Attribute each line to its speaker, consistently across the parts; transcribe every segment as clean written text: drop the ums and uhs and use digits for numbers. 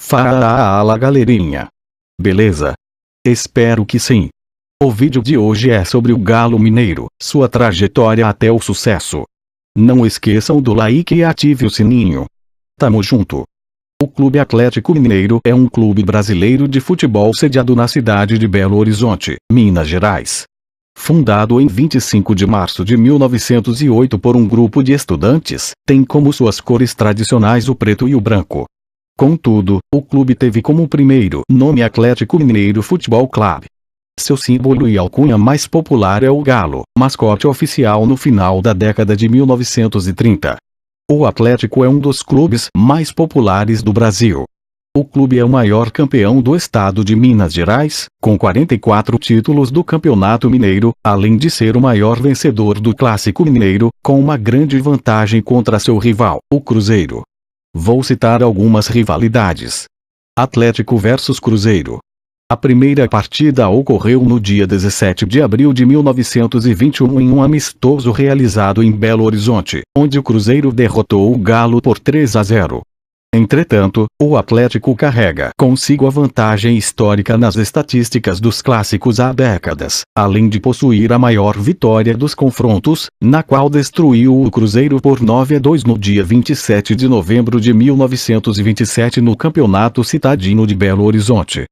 Speaker 1: Fala galerinha! Beleza? Espero que sim. O vídeo de hoje é sobre o Galo Mineiro, sua trajetória até o sucesso. Não esqueçam do like e ative o sininho. Tamo junto! O Clube Atlético Mineiro é um clube brasileiro de futebol sediado na cidade de Belo Horizonte, Minas Gerais. Fundado em 25 de março de 1908 por um grupo de estudantes, tem como suas cores tradicionais o preto e o branco. Contudo, o clube teve como primeiro nome Atlético Mineiro Futebol Clube. Seu símbolo e alcunha mais popular é o galo, mascote oficial no final da década de 1930. O Atlético é um dos clubes mais populares do Brasil. O clube é o maior campeão do estado de Minas Gerais, com 44 títulos do Campeonato Mineiro, além de ser o maior vencedor do Clássico Mineiro, com uma grande vantagem contra seu rival, o Cruzeiro. Vou citar algumas rivalidades. Atlético versus Cruzeiro. A primeira partida ocorreu no dia 17 de abril de 1921 em um amistoso realizado em Belo Horizonte, onde o Cruzeiro derrotou o Galo por 3-0. Entretanto, o Atlético carrega consigo a vantagem histórica nas estatísticas dos clássicos há décadas, além de possuir a maior vitória dos confrontos, na qual destruiu o Cruzeiro por 9-2 no dia 27 de novembro de 1927 no Campeonato Citadino de Belo Horizonte.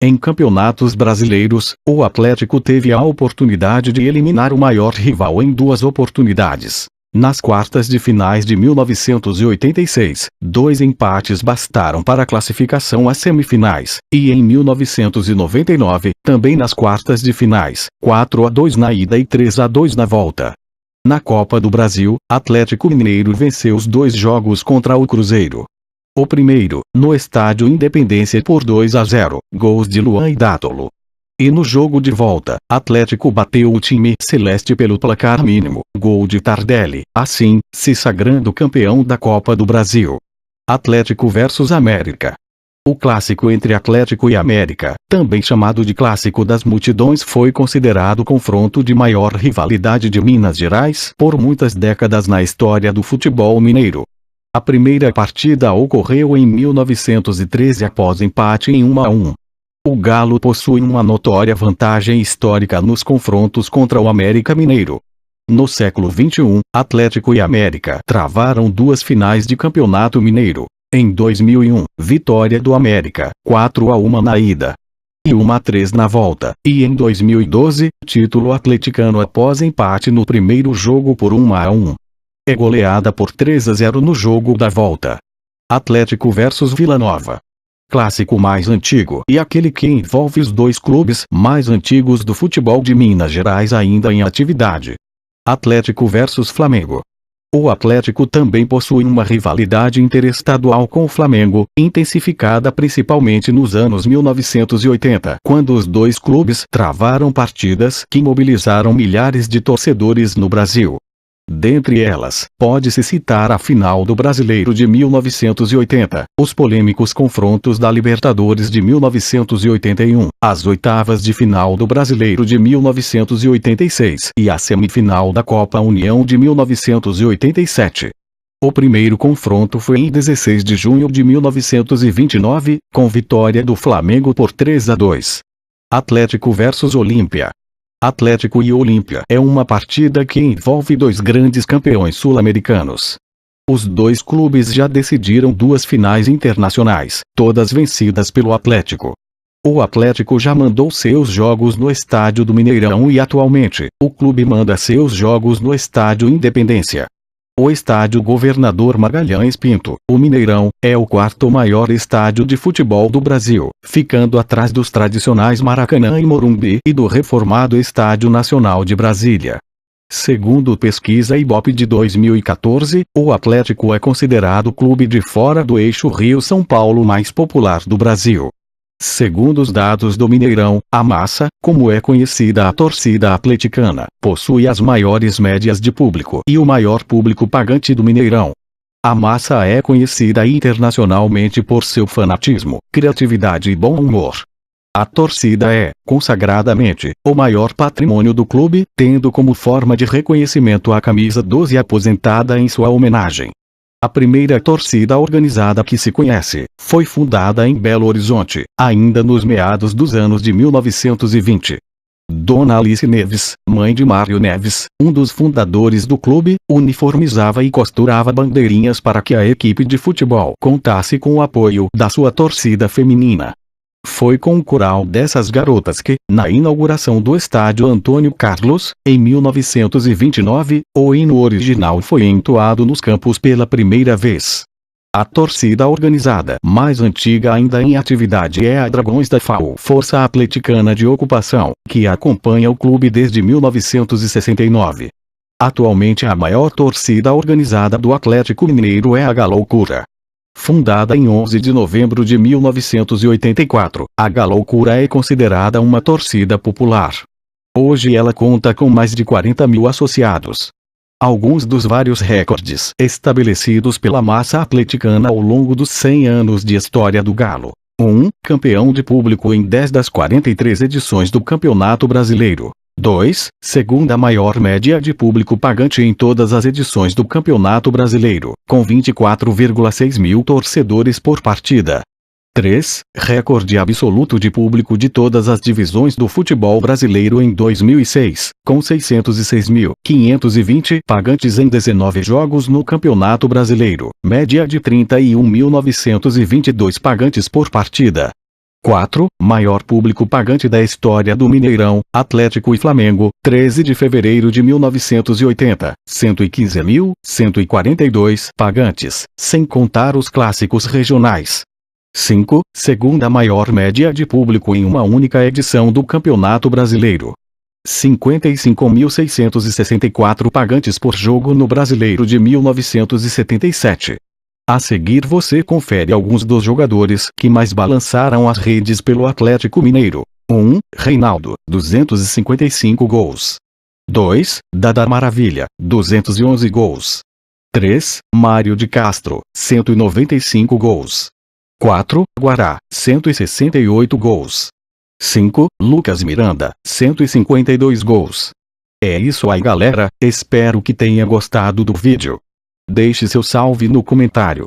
Speaker 1: Em campeonatos brasileiros, o Atlético teve a oportunidade de eliminar o maior rival em duas oportunidades. Nas quartas de finais de 1986, 2 empates bastaram para a classificação às semifinais, e em 1999, também nas quartas de finais, 4-2 na ida e 3-2 na volta. Na Copa do Brasil, Atlético Mineiro venceu os 2 jogos contra o Cruzeiro. O primeiro, no estádio Independência por 2-0, gols de Luan e Dátolo. E no jogo de volta, Atlético bateu o time celeste pelo placar mínimo, gol de Tardelli, assim, se sagrando campeão da Copa do Brasil. Atlético versus América. O clássico entre Atlético e América, também chamado de Clássico das Multidões, foi considerado o confronto de maior rivalidade de Minas Gerais por muitas décadas na história do futebol mineiro. A primeira partida ocorreu em 1913 após empate em 1-1. O Galo possui uma notória vantagem histórica nos confrontos contra o América Mineiro. No século XXI, Atlético e América travaram 2 finais de Campeonato Mineiro. Em 2001, vitória do América, 4-1 na ida e 1-3 na volta. E em 2012, título atleticano após empate no primeiro jogo por 1-1. É goleada por 3-0 no jogo da volta. Atlético versus Vila Nova. Clássico mais antigo e aquele que envolve os 2 clubes mais antigos do futebol de Minas Gerais ainda em atividade. Atlético versus Flamengo. O Atlético também possui uma rivalidade interestadual com o Flamengo, intensificada principalmente nos anos 1980, quando os 2 clubes travaram partidas que mobilizaram milhares de torcedores no Brasil. Dentre elas, pode-se citar a final do Brasileiro de 1980, os polêmicos confrontos da Libertadores de 1981, as oitavas de final do Brasileiro de 1986 e a semifinal da Copa União de 1987. O primeiro confronto foi em 16 de junho de 1929, com vitória do Flamengo por 3-2. Atlético versus Olímpia. Atlético e Olímpia é uma partida que envolve 2 grandes campeões sul-americanos. Os 2 clubes já decidiram 2 finais internacionais, todas vencidas pelo Atlético. O Atlético já mandou seus jogos no estádio do Mineirão e atualmente, o clube manda seus jogos no estádio Independência. O estádio Governador Magalhães Pinto, o Mineirão, é o 4º maior estádio de futebol do Brasil, ficando atrás dos tradicionais Maracanã e Morumbi e do reformado Estádio Nacional de Brasília. Segundo pesquisa Ibope de 2014, o Atlético é considerado o clube de fora do eixo Rio-São Paulo mais popular do Brasil. Segundo os dados do Mineirão, a massa, como é conhecida a torcida atleticana, possui as maiores médias de público e o maior público pagante do Mineirão. A massa é conhecida internacionalmente por seu fanatismo, criatividade e bom humor. A torcida é, consagradamente, o maior patrimônio do clube, tendo como forma de reconhecimento a camisa 12 aposentada em sua homenagem. A primeira torcida organizada que se conhece, foi fundada em Belo Horizonte, ainda nos meados dos anos de 1920. Dona Alice Neves, mãe de Mário Neves, um dos fundadores do clube, uniformizava e costurava bandeirinhas para que a equipe de futebol contasse com o apoio da sua torcida feminina. Foi com o coral dessas garotas que, na inauguração do estádio Antônio Carlos, em 1929, o hino original foi entoado nos campos pela primeira vez. A torcida organizada mais antiga ainda em atividade é a Dragões da FAO, Força Atleticana de Ocupação, que acompanha o clube desde 1969. Atualmente a maior torcida organizada do Atlético Mineiro é a Galoucura. Fundada em 11 de novembro de 1984, a Galoucura é considerada uma torcida popular. Hoje ela conta com mais de 40 mil associados. Alguns dos vários recordes estabelecidos pela massa atleticana ao longo dos 100 anos de história do Galo. 1. Campeão de público em 10 das 43 edições do Campeonato Brasileiro. 2. Segunda maior média de público pagante em todas as edições do Campeonato Brasileiro, com 24,6 mil torcedores por partida. 3. Recorde absoluto de público de todas as divisões do futebol brasileiro em 2006, com 606.520 pagantes em 19 jogos no Campeonato Brasileiro, média de 31.922 pagantes por partida. 4. Maior público pagante da história do Mineirão, Atlético e Flamengo, 13 de fevereiro de 1980, 115.142 pagantes, sem contar os clássicos regionais. 5. Segunda maior média de público em uma única edição do Campeonato Brasileiro. 55.664 pagantes por jogo no Brasileiro de 1977. A seguir você confere alguns dos jogadores que mais balançaram as redes pelo Atlético Mineiro. 1. Reinaldo, 255 gols. 2. Dada Maravilha, 211 gols. 3. Mário de Castro, 195 gols. 4. Guará, 168 gols. 5. Lucas Miranda, 152 gols. É isso aí galera, espero que tenha gostado do vídeo. Deixe seu salve no comentário.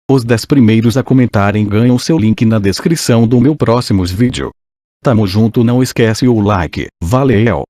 Speaker 1: Os 10 primeiros a comentarem ganham seu link na descrição do meu próximo vídeo. Tamo junto, não esquece o like, valeu!